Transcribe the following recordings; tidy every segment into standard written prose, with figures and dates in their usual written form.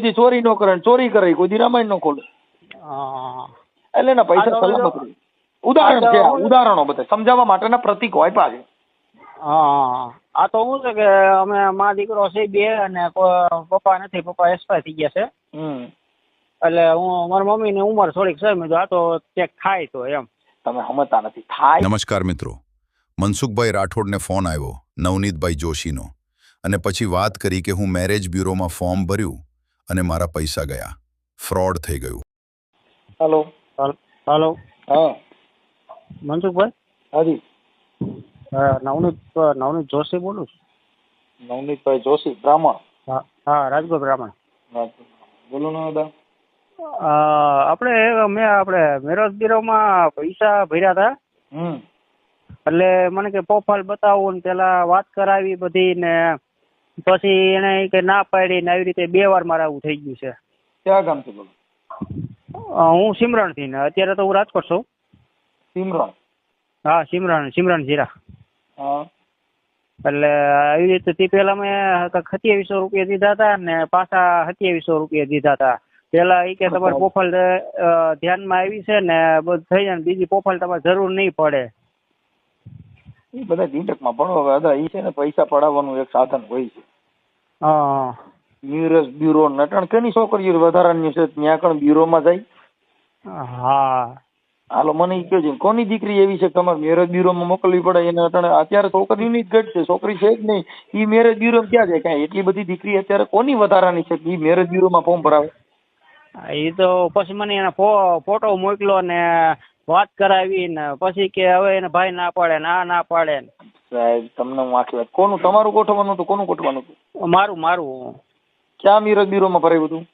કોઈ દી ચોરી ન કરે, ચોરી કરે કોઈ દી રામાયણ ન ખોલે. એટલે એના પૈસા સલામત રહે. ઉદાહરણ છે, ઉદાહરણો બધા સમજાવવા માટેના પ્રતીકો આપ્યા છે. આ તો શું છે કે અમે મા દીકરો છે બે, અને પપ્પા નથી, પપ્પા એક્સપાયર થઈ ગયા છે. એટલે મારી મમ્મી ની ઉંમર થોડીક છે, મેં આ તો ચેક ખાય તો એમ. તમે સમજતા નથી થાય. નમસ્કાર મિત્રો, મનસુખભાઈ રાઠોડને ફોન આવ્યો નવનીતભાઈ જોશીનો, અને પછી વાત કરી કે હું મેરેજ બ્યુરોમાં ફોર્મ ભર્યું અને મારા પૈસા ગયા, ફ્રોડ થઈ ગયું. હેલો હેલો, હા મનસુખભાઈ. હાજી, નવનીત જોશી બોલું છું. નવનીતભાઈ જોશી, બ્રાહ્મણ? હા, રાજકોટ બ્રાહ્મણ. બોલો ને દાદા. આપણે મેરેજ બ્યુરોમાં પૈસા ભર્યા હતા. એટલે મને કે પ્રોફાઇલ બતાવું ને પેલા વાત કરાવી બધી, ને પછી એને કે ના પાડી ને આવી રીતે 2 વાર મારે આવું થઈ ગયું છે. ક્યાં ગામથી બોલો? હું સિમરણ થી, ને અત્યારે તો હું રાજકોટ છું. સિમરણ? હા, સિમરણ જીરા. હા. એટલે આવી રીતે તે પેલા મેં 2700 રૂપિયા દીધા હતા, ને પાછા 2700 રૂપિયા દીધા હતા. પેલા એ કે તમારી પ્રોફાઇલ ધ્યાનમાં આવી છે ને બધું થઈ જાય, બીજી પ્રોફાઇલ તમારે જરૂર નહીં પડે. એ બધા ઝીંટકમાં ભણો દાદા. એ છે ને પૈસા પડાવવાનું એક સાધન હોય છે. હા. મેરેજ બ્યુરો નટણ કેની છોકરીઓ વધારાની છે, ત્યાં કણ બ્યુરોમાં જાય. હા. હાલો મને ઈ કહો છે, કોની દીકરી એવી છે કે તમારે મેરેજ બ્યુરોમાં મોકલવી પડે? એને અત્યારે છોકરીની જ ઘટ છે, છોકરી છે જ નહીં. ઈ મેરેજ બ્યુરો ક્યાં જાય? કાંઈ એટલી બધી દીકરી અત્યારે કોની વધારાની છે કે ઈ મેરેજ બ્યુરોમાં ફોર્મ ભરાવે? એ તો પછી મને એના ફોટો મોકલો ને વાત કરાવી, ને પછી કે હવે એને ભાઈ ના પાડે ને આ ના પાડે. સાહેબ તમને હું આખી વાત કોનું તમારું ગોઠવવાનું હતું? કોનું ગોઠવવાનું હતું? મારું. ક્યાં મેરેજ બ્યુરોમાં ભરાયું હતું?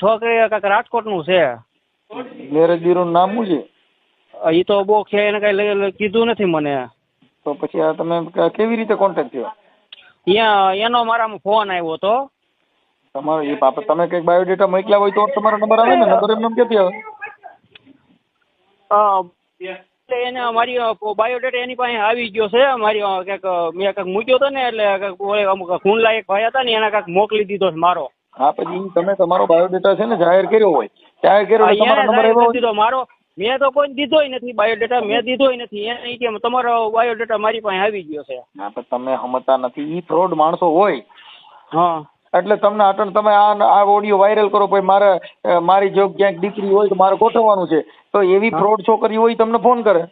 છોકરી કાંઈક રાજકોટ નું છે. મેરેજ બ્યુરો નું નામ શું છે? એ તો બહુ છે, એને કઈ કીધું નથી મને. તો પછી આ તમે કેવી રીતે કોન્ટેક્ટ થયો? એનો મારામાં ફોન આવ્યો હતો. તમારો એ બાપા તમે કઈક બાયોડેટા મોકલ્યા હોય તો તમારો નંબર આવે ને? નંબર એમ ક્યાંથી આવે? એને મારી બાયોડેટા એની પાસે આવી ગયો છે. મારી મેં કંઈક મૂક્યો હતો ને, એટલે અમુક ખૂનલા એક ભાઈ હતા ને, એને કંઈક મોકલી દીધો છે મારો. હા, પછી તમે તમારો બાયોડેટા છે ને જાહેર કર્યો હોય, જાહેર કર્યો તમારો નંબર આવ્યો દીધો મારો. મેં તો કોઈ દીધોય નથી બાયોડેટા, મેં દીધોય નથી. એને કે તમારો બાયોડેટા મારી પાસે આવી ગયો છે. હા, પણ તમે સમજતા નથી. ઈ ફ્રોડ માણસો હોય. હા. એટલે તમને અટણ તમે આ ઓડિયો વાયરલ કરો, પછી મારી જો ક્યાંક દીકરી હોય તો મારે ગોઠવવાનું છે, તો એવી ફ્રોડ છોકરી હોય તમને ફોન કરે.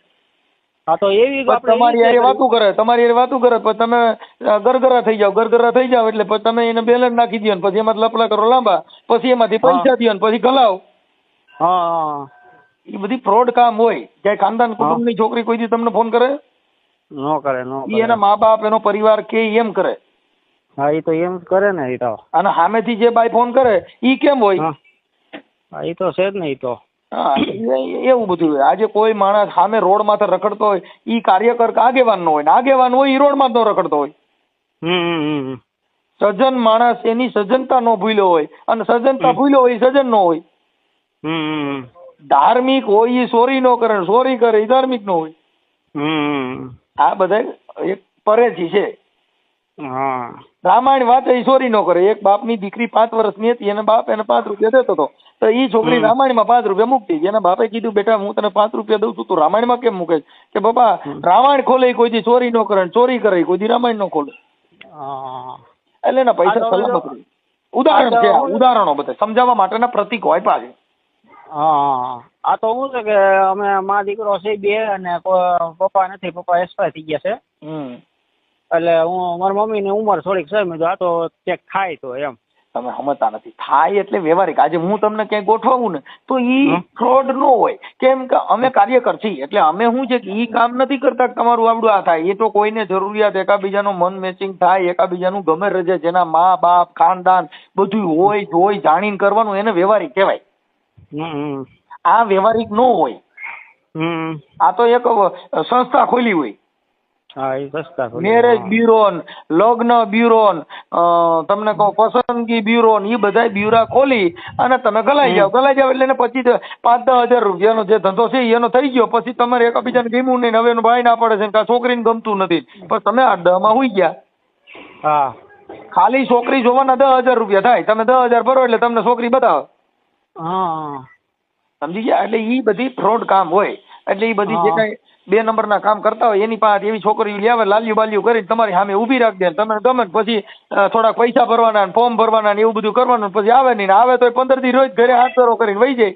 હા, તો એવી તમારી હારે વાતું કરે, પછી તમે ગરગરા થઈ જાવ, એટલે પછી તમે એને બેલેન્સ નાખી દો, પછી એમાં લપલા કરો લાંબા, પછી એમાંથી પૈસા દો, પછી ગલાવ. હા. એ બધી ફ્રોડ કામ હોય. ક્યાંય ખાનદાન કુટુંબની છોકરી કોઈ દી તમને ફોન કરે? ન કરે. એના મા બાપ એનો પરિવાર કે એમ કરે. હા, એ તો એમ કરે ને. એ તો અને સામેથી જે બાઈ ફોન કરે ઈ કેમ હોય? હા, એ તો છે જ ને. એ તો હા, એવું બધું હોય. આજે કોઈ માણસ સામે રોડ માથે રખડતો હોય, ઈ કાર્યકર આગેવાન નો હોય, ને આગેવાન હોય ઈ રોડ માં જ રખડતો હોય. સજ્જન માણસ એની સજ્જનતા નો ભૂલ્યો હોય, અને સજ્જનતા ભૂલ્યો હોય સજ્જન નો હોય. ધાર્મિક હોય ઈ ચોરી નો કરે, ચોરી કરે ઈ ધાર્મિક નો હોય. આ બધા એક પરેજી છે. રામાયણ વાંચે ઈ ચોરી નો કરે. એક બાપની દીકરી 5 વર્ષની હતી, એને બાપ એને 5 રૂપિયા દેતો હતો, તો ઈ છોકરી રામાયણમાં 5 રૂપિયા મૂકતી. એના બાપે કીધું બેટા હું તને 5 રૂપિયા દઉં છું, તું રામાયણમાં કેમ મૂકે? કે બાપા રામાયણ ખોલે કોઈ દી ચોરી નો કરે, ચોરી કરે કોઈ દી રામાયણ નો ખોલે. એટલે એના પૈસા સલામત રહે. ઉદાહરણ છે, ઉદાહરણો બધા સમજાવવા માટેના પ્રતીકો આપ્યા છે. આ તો શું છે કે અમે મા દીકરો છે બે, અને પપ્પા નથી, પપ્પા એક્સપાયર થઈ ગયા છે. એટલે મારી મમ્મી ની ઉંમર થોડીક છે, મેં આ તો ચેક ખાય તો એમ. તમે સમજતા નથી થાય એટલે વ્યવહારિક. આજે હું તમને ક્યાંય ગોઠવું ને તો ઈ ફ્રોડ નો હોય. કેમ કે અમે કાર્યકર છીએ, એટલે અમે શું છે કે ઈ કામ નથી કરતા તમારું આવડું આ થાય. એ તો કોઈને જરૂરિયાત એકાબીજાનો મન મેચિંગ થાય, એકાબીજાનું ગમે રજે, જેના મા બાપ ખાનદાન બધું હોય જોઈ જાણીને કરવાનું, એને વ્યવહારિક કહેવાય. આ વ્યવહારિક નો હોય. આ તો એક સંસ્થા ખોલી હોય. મેરેજ બ્યુરો, લગ્ન બ્યુરો, તમને કહો પસંદગી બ્યુરો, એ બધા બ્યુરા ખોલી અને તમે ગલાઈ જાવ એટલે પછી 5-10 હજાર રૂપિયાનો જે ધંધો છે એનો થઈ ગયો. પછી તમારે એકબીજાને ગમ્યું નહીં, હવે એનો ભાઈ ના પડે છે, છોકરીને ગમતું નથી, પણ તમે 8-10 માં હુઈ ગયા. ખાલી છોકરી જોવાના 10,000 રૂપિયા થાય. તમે 10,000 ભરો એટલે તમને છોકરી બતાવે. હા સમજી ગયા? એટલે ઈ બધી ફ્રોડ કામ હોય. એટલે ઈ બધી જે કઈ 2 નંબરના કામ કરતા હોય એની પાસે એવી છોકરીઓ લે આવે, લાલ્યું બાલ્યું કરીને તમારી સામે ઊભી રાખી દે, તમે ગમે ને પછી થોડાક પૈસા ભરવાના ને ફોર્મ ભરવાના ને એવું બધું કરવાનું, પછી આવે નહીં. આવે તો 15 દી રોજ ઘરે હાથ ધરો કરીને વહી જાય.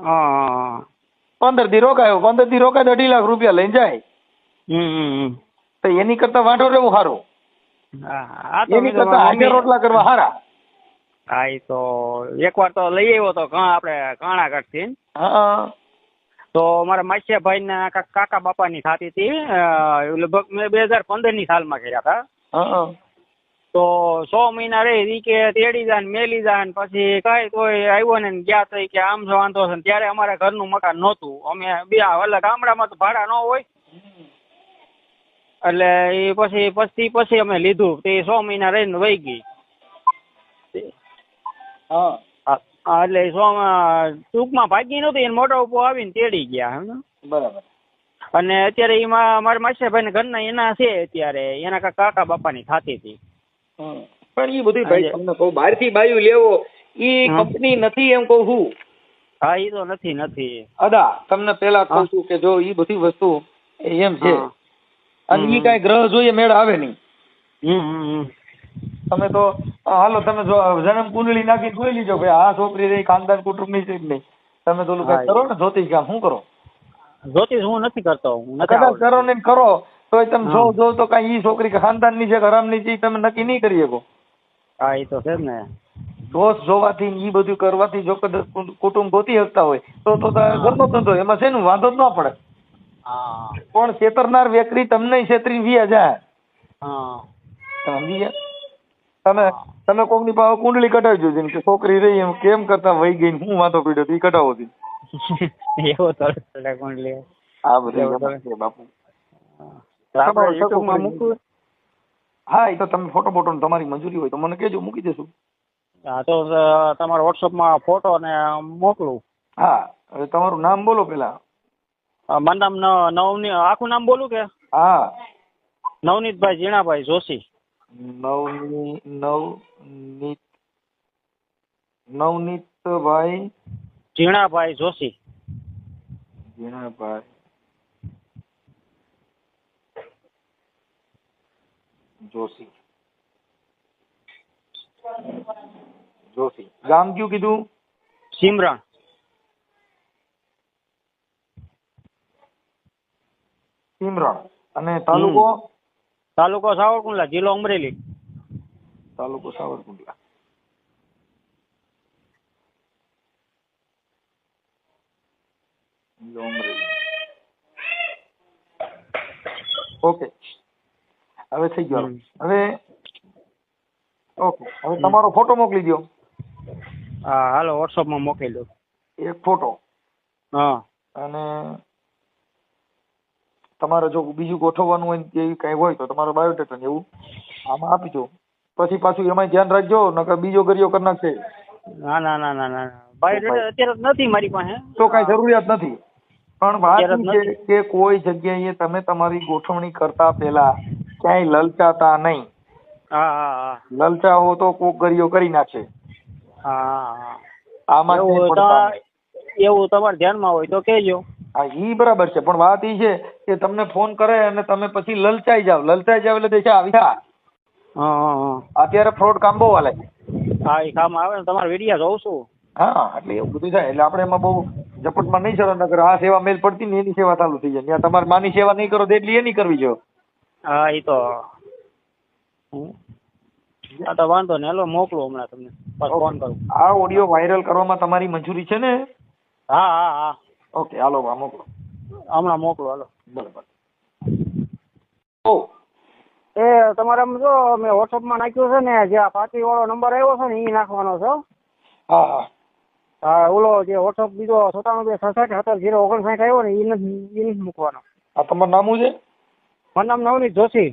હા 15 દી રોકાયો, 15 દી રોકાય તો 2.5 લાખ રૂપિયા લઈને જાય. તો એની કરતા વાંઢો રહેવું સારું. એની કરતા હાજર રોટલા કરવા સારા. હા એ તો એકવાર તો લઈ આવ્યો તો આપણે કાણાગઢ થી. હા તો મારા માસિયાભાઈ ના કાકા બાપાની થતી હતી, લગભગ મેં 2015 ની સાલમાં કર્યા હતા. હા તો 6 મહિના રહી ઈ કે તેડી જાય ને મેલી જાય ને પછી કઈ કોઈ આવ્યો ને ગયા તો કે આમ જો વાંધો છે. ત્યારે અમારા ઘરનું મકાન નહોતું, અમે બે એટલે ગામડામાં તો ભાડા ન હોય એટલે એ પછી અમે લીધું. તે 6 મહિના રહીને વહી ગઈ. હા એટલે ટૂંકમાં ભાગી નહોતી, એને મોટા ઉપર આવીને તેડી ગયા. બરાબર. અને અત્યારે એમાં મારા માસિયાભાઈ ને ઘરના એના છે, અત્યારે એના કાકા બાપાની થતી હતી. પણ એ બધી ભાઈ તમને કહું, બહારથી બાયું લેવો ઈ કંપની નથી એમ કહું છું. હા એ તો નથી. અદા તમને પેલા કહું છું કે જો ઈ બધી વસ્તુ એમ છે, અને ઈ કઈ ગ્રહ જોઈએ મેળ આવે નહીં. તમે તો હાલો તમે જો જન્મ કુંડળી નાખી જોઈ લીજો ભાઈ આ છોકરી રહી ખાનદાન કુટુંબની છે જ નહીં. તમે તો કઈ કરો ને જ્યોતિષ કામ, શું કરો? જ્યોતિષ હું નથી કરતો. કદાચ કરો ને કરો તો તમે જો તો કઈ ઈ છોકરી ખાનદાન ની છે કે હરામ ની છે તમે નક્કી નહીં કરી શકો. હા એ તો છે ને. દોષ જોવાથી ઈ બધું કરવાથી જો કદાચ કુટુંબ ગોતી શકતા હોય તો ઘરનો ધંધો એમાં છે ને વાંધો જ ન પડે. પણ છેતરનાર વ્યક્તિ તમને છેતરી વ્યા જાય. સમજી ગયા? તમે કોકની પાસે કુંડળી કઢાવી જોજો કે છોકરી રહી એમ કેમ કરતા વહી ગઈ હું વાંધો પીડ્યો એ કઢાવો હતી. એવો તો કુંડળી આ બધું બાપુ મૂકવું. હા એ તો તમે ફોટો બોટો તમારી મંજૂરી હોય તો મને કહેજો, મૂકી દેશું. હા તો તમારા વોટ્સઅપમાં ફોટો ને મોકલું. હા હવે તમારું નામ બોલો પેલા. મારું નામ નવનીત, આખું નામ બોલું કે? હા નવનીતભાઈ ઝીણાભાઈ જોશી. નવનીતભાઈ ઝીણાભાઈ જોશી. જોશી. ગામ કયું કીધું? સિમરણ. સિમરણ. અને તાલુકો? તાલુકો સાવરકુંડલા, જિલ્લો અમરેલી. તાલુકો સાવરકુંડલા. ઓકે હવે થઈ ગયો. હવે ઓકે હવે તમારો ફોટો મોકલી દો. હા હાલો વોટ્સઅપમાં મોકલી દો એક ફોટો. હા અને તમારે જો બીજું ગોઠવવાનું હોય કે કઈ હોય તો તમારો બાયોડેટા ને એવું આમાં આપી દો. પછી પાછું એમાં ધ્યાન રાખજો નકર બીજો ગરિયો કરી નાખશે. ના બાયોડેટા અત્યારે નથી મારી પાસે. તો કઈ જરૂરિયાત નથી. પણ વાત એ છે કે કોઈ જગ્યાએ તમે તમારી ગોઠવણી કરતા પહેલા ક્યાંય લલચાતા નહીં. લલચાવો તો કોક ગરિયો કરી નાખશે. આમાં એવું તમારે ધ્યાનમાં હોય તો કહેજો. હા ઈ બરાબર છે, પણ વાત ઈ છે કે તમને ફોન કરે અને તમે પછી લલચાઈ જાવ એટલે દેખા આવી અત્યારે ફ્રોડ કામ બહુ હાલે. હા એ કામ આવે ને તમારા વિડીયો જોઉં છું. હા એટલે એવું બધું થાય એટલે આપણે એમાં બહુ ઝપટમાં નહીં ચડો નકર આ સેવા મેલ પડતી ને એની સેવા ચાલુ થઈ જાય. ત્યાં તમારે માની સેવા નહીં કરો તો એટલી એની કરવી જોઈએ. હા એ તો હા તો વાંધો ને હાલો મોકલો હમણાં તમને ફોન કરું. આ ઓડિયો વાયરલ કરવામાં તમારી મંજૂરી છે ને? હા ઓકે હાલો મોકલો હમણાં મોકલો હાલો. બરાબર. એ તમારે જો મેં વોટ્સઅપમાં નાખ્યું છે ને જે આ પાર્ટી વાળો નંબર આવ્યો છે ને એ નાખવાનો છે. હા ઓલો જે વોટ્સઅપ બીજો 9726677059 આવ્યો ને એ નથી મૂકવાનો. આ તમારું નામ શું છે? મારું નામ નવનીત જોશી.